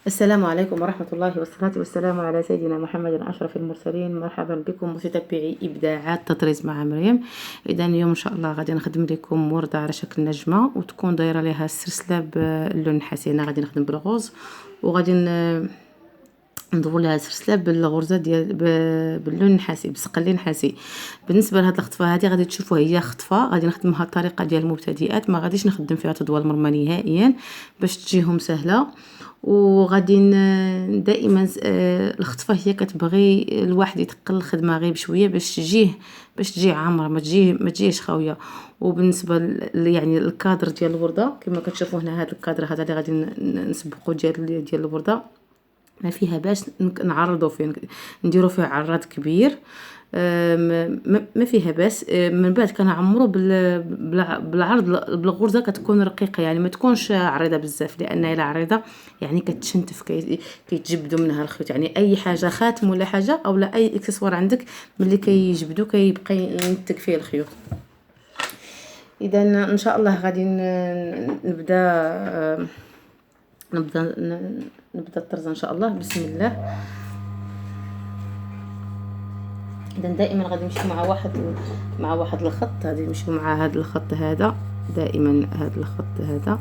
السلام عليكم ورحمة الله والصلاة والسلام على سيدنا محمد أشرف المرسلين. مرحبا بكم متتبعي إبداعات تطريز مع مريم. إذا اليوم إن شاء الله غادي نخدم لكم وردة على شكل نجمة وتكون دايرة لها السلسلة باللون النحاسي. أنا غادي نخدم بالغوز وغادي نضربوا لها سلسله بالغرزه ديال باللون النحاسي بسقلي نحاسي. بالنسبه لهاد الخطفه هذه غادي تشوفوا هي خطفه غادي نخدمها الطريقه ديال المبتدئات، ما غاديش نخدم فيها تدوال مرمى نهائيا باش تجيهم سهله. وغادي دائما الخطفه هي كتبغي الواحد يتقل الخدمه غير بشويه باش تجي عامره، ما تجيش خاويه. وبالنسبه يعني الكادر ديال الورده كما كتشوفوا هنا، هذا الكادر هذا اللي غادي نسبقوا ديال الورده ما فيها باش نعرضوا فيه، نديروا فيه عراض كبير. ما فيها باس. من بعد كنعمروا بالعرض بالغرزه كتكون رقيقه، يعني ما تكونش عريضه بزاف، لان الى عريضه يعني كتشنتف كيتجبدوا منها الخيوط. يعني اي حاجه خاتم ولا حاجه او لا اي اكسسوار عندك ملي كيجبدوا كيبقى ينتك فيه الخيوط. اذا ان شاء الله غادي نبدا الطرز ان شاء الله. بسم الله. اذا دائما غادي نمشي مع واحد الخط، غادي نمشيو مع هذا الخط هذا، دائما هذا الخط هذا،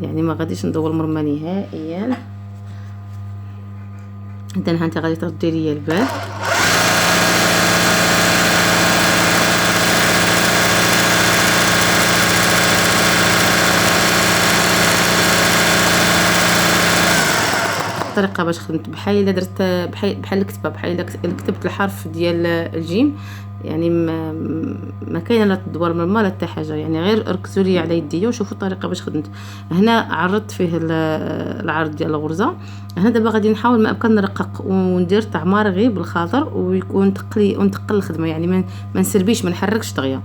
يعني ما غاديش ندور مرمى نهائيا. اذا ها انت غادي تردي لي البال، الطريقه باش خدمت بحال الا درت بحال الكتابه، بحال الا كتبت الحرف ديال الجيم، يعني ما كاينه لا تدوار مرمى لا حتى حاجه، يعني غير ركزوا لي على يديا وشوفوا الطريقه باش خدمت. هنا عرضت فيه العرض ديال الغرزه. هنا دابا غادي نحاول ما امكن نرقق وندير تعمار غير بالخاطر ويكون ونتقل الخدمه، يعني ما نسربيش، ما نحركش دغيا.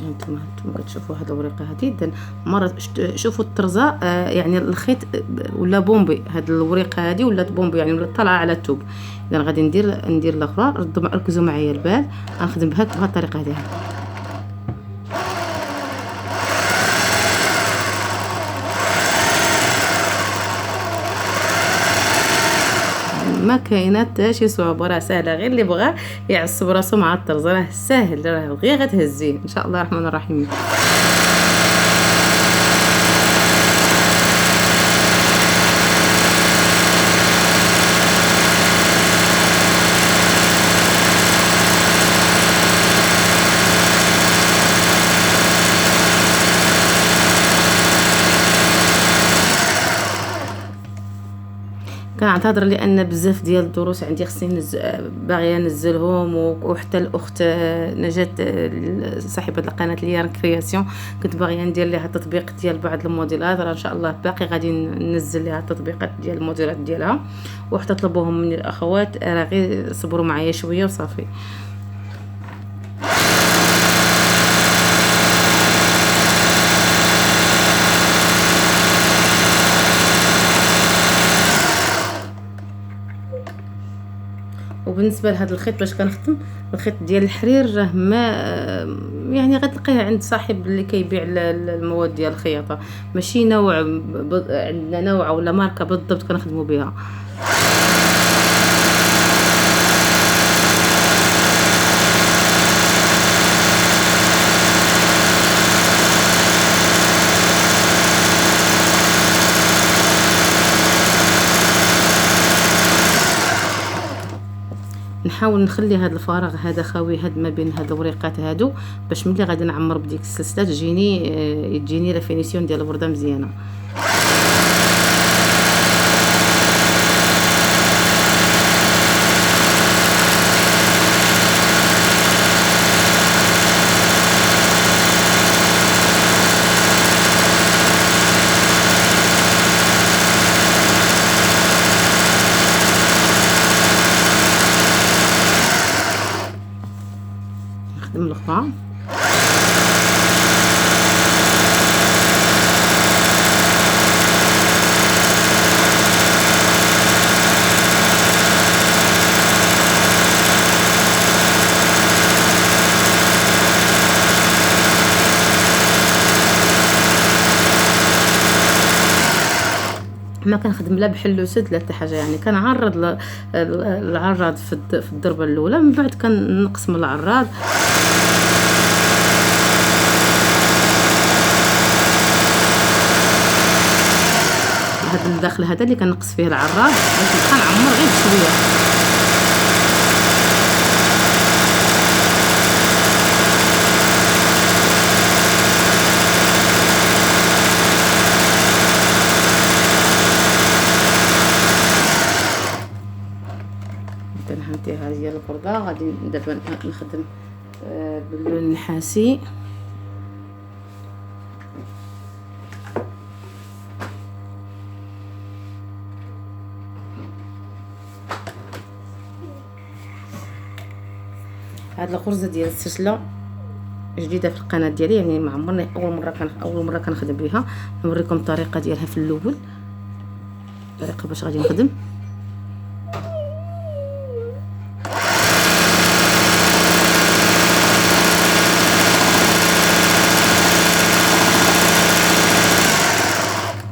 انتم كتشوفوا هاد الورقه هادي. اذا مره شوفوا الطرزه، يعني الخيط ولا بومبي، هاد الورقه هادي ولات بومبي يعني ولا طالعه على الثوب. اذا غادي ندير الاخرى. ركزوا معايا البال، غنخدم بهاد الطريقه هادي. ما كاينه حتى شي صعوبه، راه سهله، غير اللي بغى يعصب راسو مع الطرز راه ساهل، راه غير غتهزيه ان شاء الله الرحمن الرحيم. كنعتذر لان بزاف ديال الدروس عندي خصني باغيه ننزلهم، وحتى الاخت نجاة صاحبه القناه اللي كرياسيون كنت باغيه ندير لها تطبيق ديال بعض الموديلات. راه ان شاء الله باقي غادي ننزل لها التطبيقات ديال الموديلات ديالها، وحتى طلبوهم من الاخوات، راه غير صبروا معايا شويه وصافي. وبالنسبه لهذا الخيط باش كنخدم الخيط ديال الحرير، راه ما يعني غتلقيه عند صاحب اللي كيبيع المواد ديال الخياطه، ماشي نوع عندنا نوع ولا ماركه بالضبط كنخدموا بها. نحاول نخلي هذا الفراغ هذا خاوي هاد ما بين هاد الوريقات هادو، باش ملي غادي نعمر بديك السلسله تجيني لا فينيسيون ديال الورده مزيانه. نخدم الاخرى. ما كنخدم لا بحل وسد لا حتى حاجه، يعني كنعرض العراض في الضربه الاولى، من بعد كنقص من العراض. هذا الداخل هذا اللي كنقص فيه العراض باش نبقى نعمر غير بشويه. هانتي هذه هي البردة. غادي دابا نخدم باللون النحاسي. هاد الغرزه ديال السلسله جديده في القناه ديالي، يعني ما عمرني اول مره كنخدم بها. نوريكم الطريقه ديالها في الاول، الطريقه باش غادي نخدم.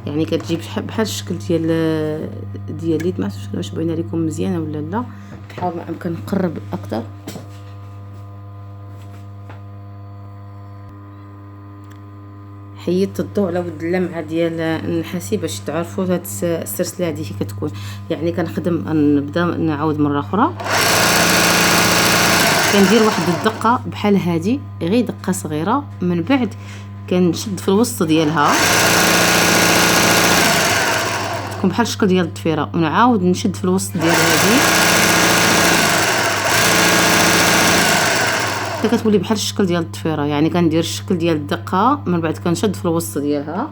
يعني كتجيب بحال الشكل ديال اليد. ما عرفتش واش باينه لكم مزيانه ولا لا، نحاول ما امكن نقرب اكثر. حيدت الضوء على ود اللمعه ديال النحاسي باش تعرفوا هاد السلسله هذه كي كتكون. يعني كنخدم، نبدا نعاود مره اخرى، كندير واحد الدقه بحال هذه، غير دقه صغيره. من بعد كنشد في الوسط ديالها، تكون بحال الشكل ديال الضفيره، ونعاود نشد في الوسط ديال هذه حتى كتولي بحال الشكل ديال الضفيره. يعني كندير الشكل ديال الدقه، من بعد كنشد في الوسط ديالها.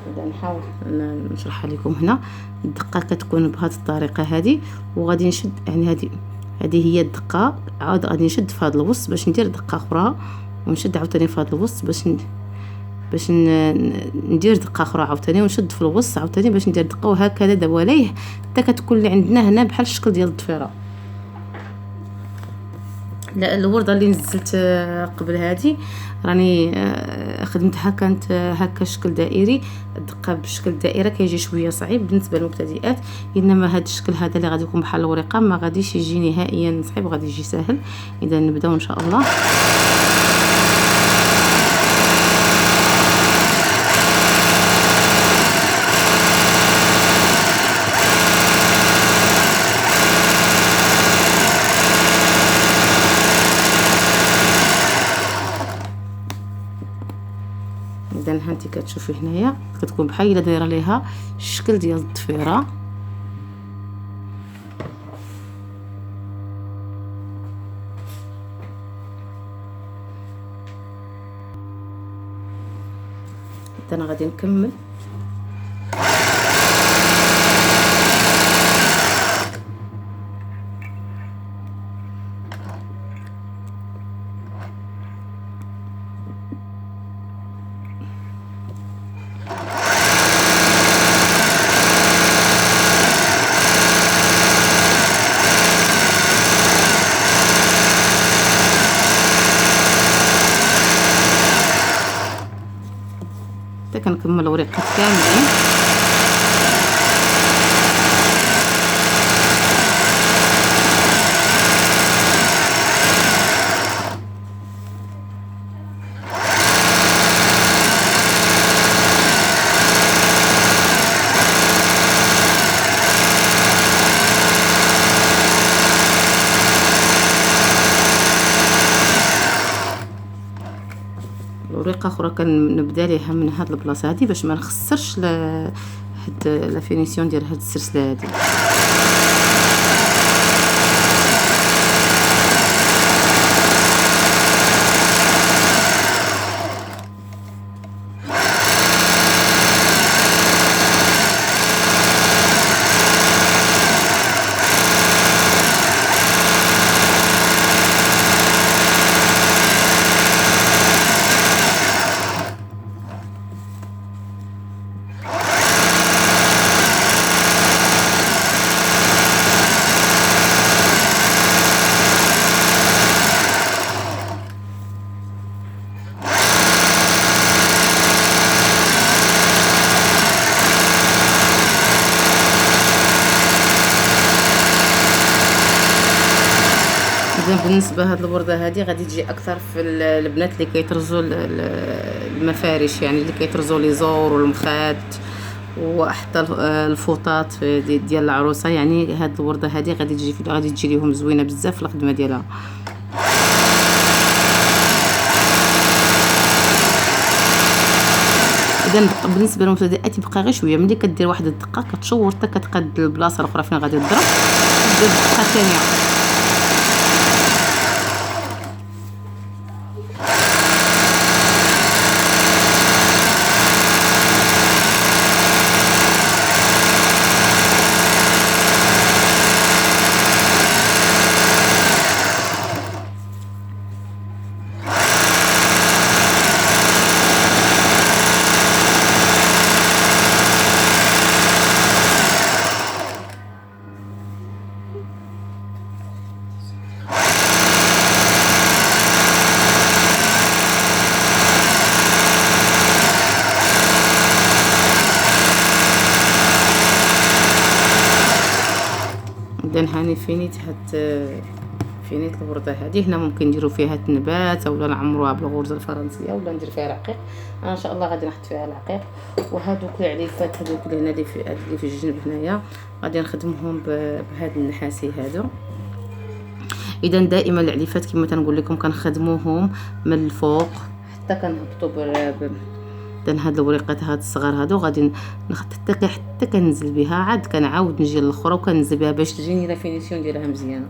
نبدا نحاول نشرحها لكم هنا. الدقه كتكون بهذه الطريقه هذه، وغادي نشد، يعني هذه هي الدقه. عاود غادي نشد في هذا الوسط باش ندير دقه اخرى، ونشد عاوتاني في هذا الوسط باش ندير دقه اخرى عاوتاني، ونشد في الوسط عاوتاني باش ندير دقه، وهكذا دواليه حتى كتكون اللي عندنا هنا بحال الشكل ديال الضفيره. لا، الورده اللي نزلت قبل هذه راني خدمتها كانت هكا شكل دائري. الدقه بشكل دائره كيجي شويه صعيب بالنسبه للمبتدئات، انما هذا الشكل هذا اللي غادي يكون بحال الورقه ما غاديش يجي نهائيا صعيب، غادي يجي سهل. اذا نبداو ان شاء الله. اذا هانتي كتشوفي هنايا كتكون بحال الا دايره ليها الشكل ديال الضفيره. انا غادي نكمل. كنكمل ورقات كاملين. ورقه اخرى كنبدا ليها من هاد البلاصه هادي باش ما نخسرش هاد لا فينيسيون ديال هاد السلسله هادي. اذا بالنسبه هاد الورده هذه غادي تجي اكثر في البنات اللي كيطرزوا المفارش، يعني اللي كيطرزوا لي زور والمخات وحتى الفوطات ديال العروسه. يعني هاد الورده هذه غادي تجي ليهم زوينه بزاف في الخدمه ديالها. اذا بالنسبه للمبتدئات يبقى غير شويه، ملي كدير واحد الدقه كتشور حتى كتقاد البلاصه الاخرى فين غادي تضرب، دير الدقه الثانيه. اذا هاني فينيت الورده هذه. هنا ممكن نديروا فيها النبات اولا نعمروها بالغرزه الفرنسيه ولا ندير فيها رقيق. انا ان شاء الله غادي نحط فيها العقيق. وهذوك العليفات هذوك اللي هنا اللي في الجنب هنايا غادي نخدمهم بهذا النحاسي هذا. اذا دائما العليفات كما تنقول لكم كنخدموهم من الفوق حتى كنهبطوا اذا هاد الوريقات هاد الصغار هادو غادي حتى كننزل بها، عاد كنعاود نجي للاخرى وكننزل بها باش تجيني لا فينيسيون ديالها مزيانه.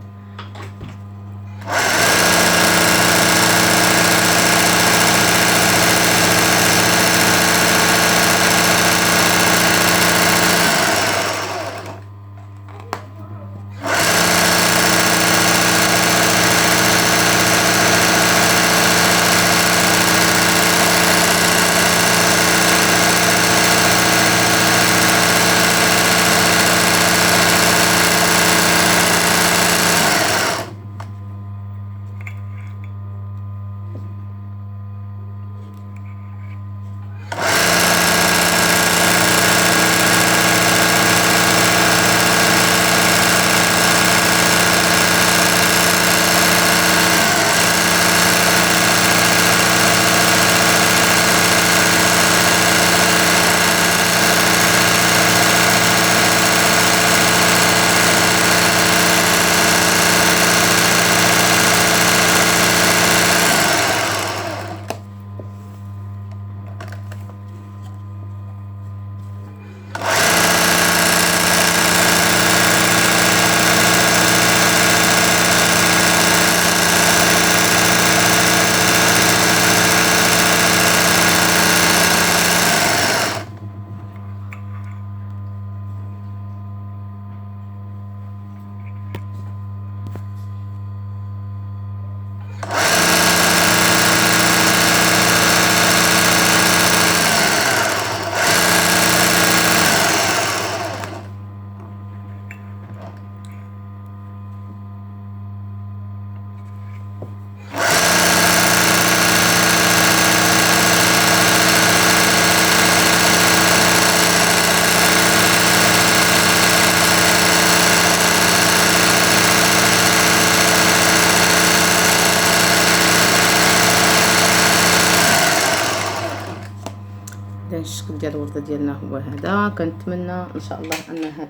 الشكل ديال الورده ديالنا هو هذا. كنتمنى ان شاء الله ان هاد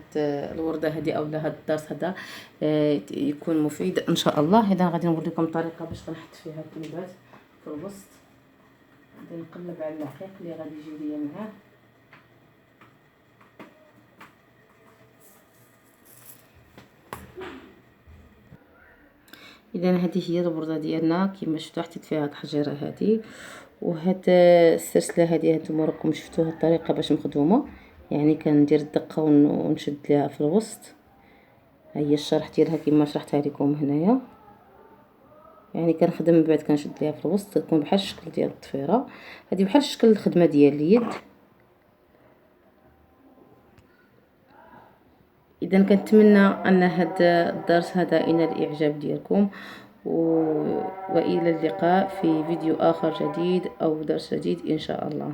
الورده هذه اولا هاد الدرس هذا يكون مفيد ان شاء الله. اذا غادي نوريكم طريقه باش غنحط فيها النبات في الوسط. غادي نقلب على العقيق اللي غادي يجي ليا معاه. اذا هذه هي الورده ديالنا كما شفتوا، حطيت فيها الحجيره هذه وهاد السلسله هذه هانتوما راكم شفتوها الطريقه باش مخدومه. يعني كندير الدقه ونشد ليها في الوسط. ها هي الشرح ديالها كما شرحتها لكم هنايا. يعني كنخدم من بعد كنشد ليها في الوسط تكون بحال الشكل ديال الضفيره. هذه بحال شكل الخدمه ديال اليد. اذا كنتمنى ان هذا الدرس هذا ينال الاعجاب ديالكم، والى اللقاء في فيديو اخر جديد او درس جديد ان شاء الله.